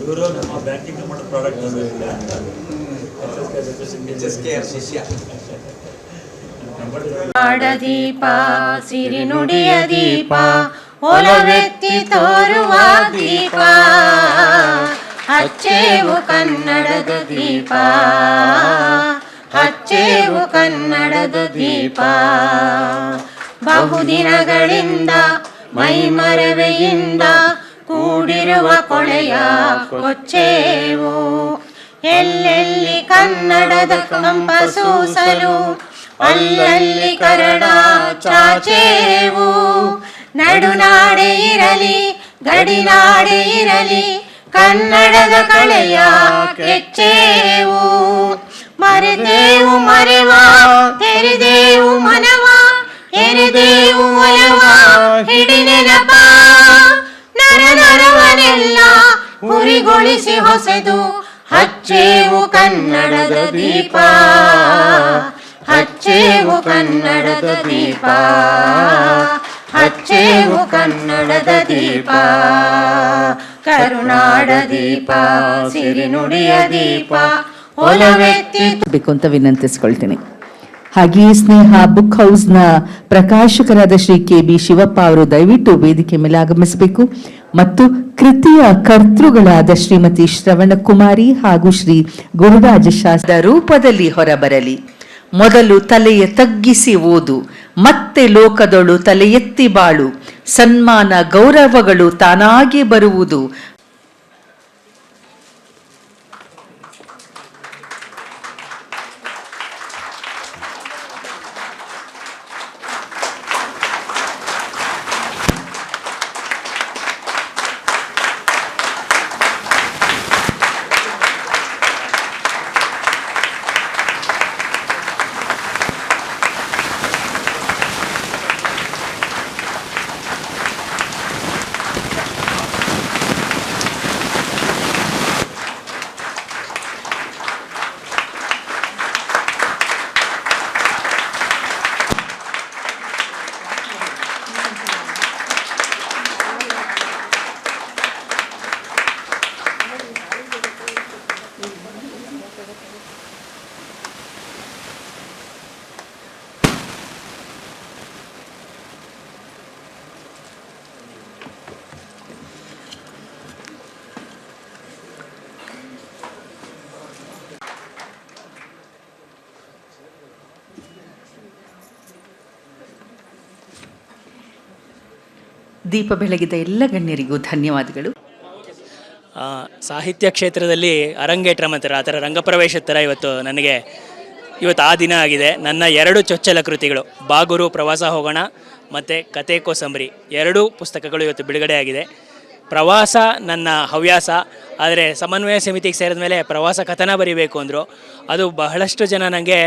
ಇವರು ನಮ್ಮ ಬ್ಯಾಂಕಿಂಗ್ ಮಾಡೋ ಪ್ರಾಡಕ್ಟ್ ಶಿಷ್ಯ. ದೀಪ ಸಿರಿ ನುಡಿಯ ದೀಪ ಒಲವೆತ್ತಿ ತೋರುವ ದೀಪ ಹಚ್ಚೇವು ಕನ್ನಡದ ದೀಪ ಹಚ್ಚೇವು ಕನ್ನಡದ ದೀಪ ಬಹುದಿನಗಳಿಂದ ಮೈಮರವೆಯಿಂದ ಕೂಡಿರುವ ಕೊಳೆಯ ಕೊಚ್ಚೇವು ಎಲ್ಲೆಲ್ಲಿ ಕನ್ನಡದ ಕಂಪ ಸೂಸಲು ಅಲ್ಲಲ್ಲಿ ಕನ್ನಡ ಚಾಚೇವು ನಡುನಾಡೆ ಇರಲಿ ಗಡಿನಾಡೆ ಇರಲಿ ಕನ್ನಡದ ಕಳೆಯ ಕೆಚ್ಚೇವು ಮರೆದೇವು ಮರೆವ ತೆರೆದೇವು ಮನವ ಎರೆದೇವು ಒಲವ ಹಿಡಿ ನೆನಪ ನರ ನರವನೆಲ್ಲ ಹುರಿಗೊಳಿಸಿ ಹೊಸೆದು ಹಚ್ಚೇವು ಕನ್ನಡದ ದೀಪ ಹಚ್ಚೇವು ಕನ್ನಡದ ದೀಪ ಹಚ್ಚೇವು ಕನ್ನಡದ ದೀಪ ಕರುನಾಡ ದೀಪ ಸಿರಿ ನುಡಿಯ ದೀಪ ಒಲವೆತ್ತಿ ಬೇಕು ಅಂತ ವಿನಂತಿಸ್ಕೊಳ್ತೀನಿ. ಹಾಗೆಯೇ ಸ್ನೇಹ ಬುಕ್ ಹೌಸ್ನ ಪ್ರಕಾಶಕರಾದ ಶ್ರೀ KB ಶಿವಪ್ಪ ಅವರು ದಯವಿಟ್ಟು ವೇದಿಕೆ ಮೇಲೆ ಆಗಮಿಸಬೇಕು ಮತ್ತು ಕೃತಿಯ ಕರ್ತೃಗಳಾದ ಶ್ರೀಮತಿ ಶ್ರವಣಕುಮಾರಿ ಹಾಗೂ ಶ್ರೀ ಗುರುರಾಜ ಶಾಸ್ತ್ರದ ರೂಪದಲ್ಲಿ ಹೊರಬರಲಿ. ಮೊದಲು ತಲೆಯ ತಗ್ಗಿಸಿ ಓದು, ಮತ್ತೆ ಲೋಕದೊಳು ತಲೆ ಎತ್ತಿ ಬಾಳು, ಸನ್ಮಾನ ಗೌರವಗಳು ತಾನಾಗಿ ಬರುವುದು. ದೀಪ ಬೆಳಗಿದ ಎಲ್ಲ ಗಣ್ಯರಿಗೂ ಧನ್ಯವಾದಗಳು. ಸಾಹಿತ್ಯ ಕ್ಷೇತ್ರದಲ್ಲಿ ಅರಂಗೇಟ್ರ ಅಂತಾರೆ, ಆ ಥರ ರಂಗಪ್ರವೇಶದ ಥರ ಇವತ್ತು ಆ ದಿನ ಆಗಿದೆ. ನನ್ನ 2 ಚೊಚ್ಚಲ ಕೃತಿಗಳು ಬಾಗುರು ಪ್ರವಾಸ ಹೋಗೋಣ ಮತ್ತು ಕತೆ ಕೋಸಂಬರಿ 2 ಪುಸ್ತಕಗಳು ಇವತ್ತು ಬಿಡುಗಡೆ ಆಗಿದೆ. ಪ್ರವಾಸ ನನ್ನ ಹವ್ಯಾಸ, ಆದರೆ ಸಮನ್ವಯ ಸಮಿತಿಗೆ ಸೇರಿದ ಮೇಲೆ ಪ್ರವಾಸ ಕಥನ ಬರೀಬೇಕು ಅಂದರು. ಅದು ಬಹಳಷ್ಟು ಜನ ನನಗೆ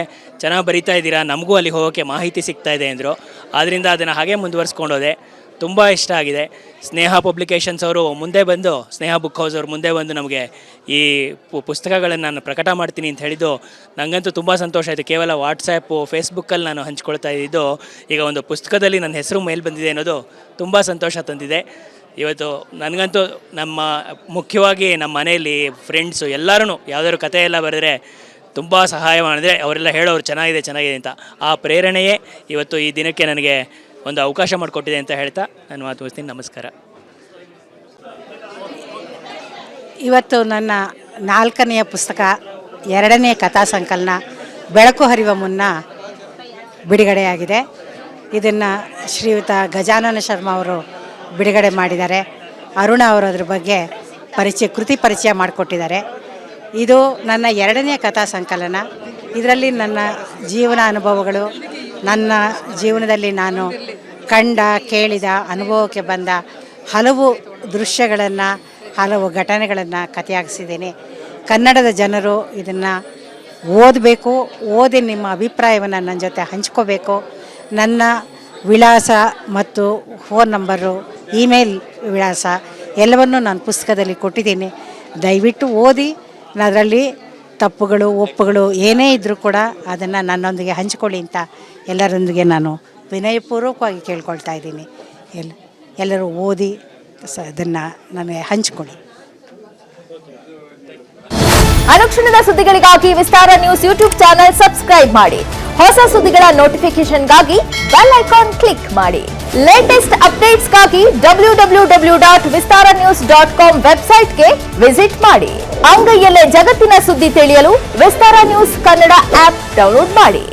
ಚೆನ್ನಾಗಿ ಬರಿತಾ ಇದ್ದೀರಾ, ನಮಗೂ ಅಲ್ಲಿ ಹೋಗೋಕ್ಕೆ ಮಾಹಿತಿ ಸಿಗ್ತಾ ಇದೆ ಅಂದರು. ಆದ್ದರಿಂದ ಅದನ್ನು ಹಾಗೆ ಮುಂದುವರಿಸ್ಕೊಂಡೋದೆ. ತುಂಬ ಇಷ್ಟ ಆಗಿದೆ. ಸ್ನೇಹ ಪಬ್ಲಿಕೇಶನ್ಸ್ ಅವರು ಮುಂದೆ ಬಂದು, ಸ್ನೇಹ ಬುಕ್ ಹೌಸ್ ಅವರು ಮುಂದೆ ಬಂದು ನಮಗೆ ಈ ಪುಸ್ತಕಗಳನ್ನು ನಾನು ಪ್ರಕಟ ಮಾಡ್ತೀನಿ ಅಂತ ಹೇಳಿದ್ದು ನನಗಂತೂ ತುಂಬ ಸಂತೋಷ ಆಯಿತು. ಕೇವಲ ವಾಟ್ಸಪ್ಪು ಫೇಸ್ಬುಕ್ಕಲ್ಲಿ ನಾನು ಹಂಚ್ಕೊಳ್ತಾ ಇದ್ದಿದ್ದು ಈಗ ಒಂದು ಪುಸ್ತಕದಲ್ಲಿ ನನ್ನ ಹೆಸರು ಮೇಲೆ ಬಂದಿದೆ ಅನ್ನೋದು ತುಂಬ ಸಂತೋಷ ತಂದಿದೆ. ಇವತ್ತು ನನಗಂತೂ ಮುಖ್ಯವಾಗಿ ನಮ್ಮ ಮನೆಯಲ್ಲಿ ಫ್ರೆಂಡ್ಸು ಎಲ್ಲರೂ ಯಾವುದಾದ್ರು ಕಥೆ ಎಲ್ಲ ಬರೆದ್ರೆ ತುಂಬ ಸಹಾಯ ಮಾಡಿದ್ರೆ ಅವರೆಲ್ಲ ಹೇಳೋರು ಚೆನ್ನಾಗಿದೆ ಅಂತ. ಆ ಪ್ರೇರಣೆಯೇ ಇವತ್ತು ಈ ದಿನಕ್ಕೆ ನನಗೆ ಒಂದು ಅವಕಾಶ ಮಾಡಿಕೊಟ್ಟಿದೆ ಅಂತ ಹೇಳ್ತಾ ನಾನು ಮಾತು ಮುಗಿಸ್ತೀನಿ. ನಮಸ್ಕಾರ. ಇವತ್ತು ನನ್ನ 4ನೇ ಪುಸ್ತಕ 2ನೇ ಕಥಾ ಸಂಕಲನ ಬೆಳಕು ಹರಿವ ಮುನ್ನ ಬಿಡುಗಡೆಯಾಗಿದೆ. ಇದನ್ನು ಶ್ರೀಯುತ ಗಜಾನನ ಶರ್ಮಾ ಅವರು ಬಿಡುಗಡೆ ಮಾಡಿದ್ದಾರೆ. ಅರುಣ ಅವರು ಅದ್ರ ಬಗ್ಗೆ ಕೃತಿ ಪರಿಚಯ ಮಾಡಿಕೊಟ್ಟಿದ್ದಾರೆ. ಇದು ನನ್ನ 2ನೇ ಕಥಾ ಸಂಕಲನ. ಇದರಲ್ಲಿ ನನ್ನ ಜೀವನ ಅನುಭವಗಳು, ನನ್ನ ಜೀವನದಲ್ಲಿ ನಾನು ಕಂಡ ಕೇಳಿದ ಅನುಭವಕ್ಕೆ ಬಂದ ಹಲವು ದೃಶ್ಯಗಳನ್ನು, ಹಲವು ಘಟನೆಗಳನ್ನು ಕಥೆಯಾಗಿಸಿದ್ದೇನೆ. ಕನ್ನಡದ ಜನರು ಇದನ್ನು ಓದಬೇಕು, ಓದಿ ನಿಮ್ಮ ಅಭಿಪ್ರಾಯವನ್ನು ನನ್ನ ಜೊತೆ ಹಂಚ್ಕೋಬೇಕು. ನನ್ನ ವಿಳಾಸ ಮತ್ತು ಫೋನ್ ನಂಬರು, ಇಮೇಲ್ ವಿಳಾಸ ಎಲ್ಲವನ್ನೂ ನಾನು ಪುಸ್ತಕದಲ್ಲಿ ಕೊಟ್ಟಿದ್ದೀನಿ. ದಯವಿಟ್ಟು ಓದಿ, ಅದರಲ್ಲಿ ತಪ್ಪುಗಳು ಒಪ್ಪುಗಳು ಏನೇ ಇದ್ದರೂ ಕೂಡ ಅದನ್ನು ನನ್ನೊಂದಿಗೆ ಹಂಚಿಕೊಳ್ಳಿ ಅಂತ ಎಲ್ಲರೊಂದಿಗೆ ನಾನು ವಿನಯಪೂರ್ವಕವಾಗಿ ಕೇಳ್ಕೊಳ್ತಾ ಇದ್ದೀನಿ. ಎಲ್ಲರೂ ಓದಿ ಅದನ್ನು ನನಗೆ ಹಂಚ್ಕೊಳ್ಳಿ. ಅನುಕ್ಷಣದ ಸುದ್ದಿಗಳಿಗಾಗಿ ವಿಸ್ತಾರ ನ್ಯೂಸ್ ಯೂಟ್ಯೂಬ್ ಚಾನೆಲ್ ಸಬ್ಸ್ಕ್ರೈಬ್ ಮಾಡಿ. ಹೊಸ ಸುದ್ದಿಗಳ ನೋಟಿಫಿಕೇಶನ್ಗಾಗಿ ಬೆಲ್ ಐಕಾನ್ ಕ್ಲಿಕ್ ಮಾಡಿ. ಲೇಟೆಸ್ಟ್ ಅಪ್ಡೇಟ್ಸ್ಗಾಗಿ www.vistaranews.com ವೆಬ್ಸೈಟ್ಗೆ ವಿಸಿಟ್ ಮಾಡಿ. ಅಂಗೈಯಲ್ಲೇ ಜಗತ್ತಿನ ಸುದ್ದಿ ತಿಳಿಯಲು ವಿಸ್ತಾರ ನ್ಯೂಸ್ ಕನ್ನಡ ಆಪ್ ಡೌನ್ಲೋಡ್ ಮಾಡಿ.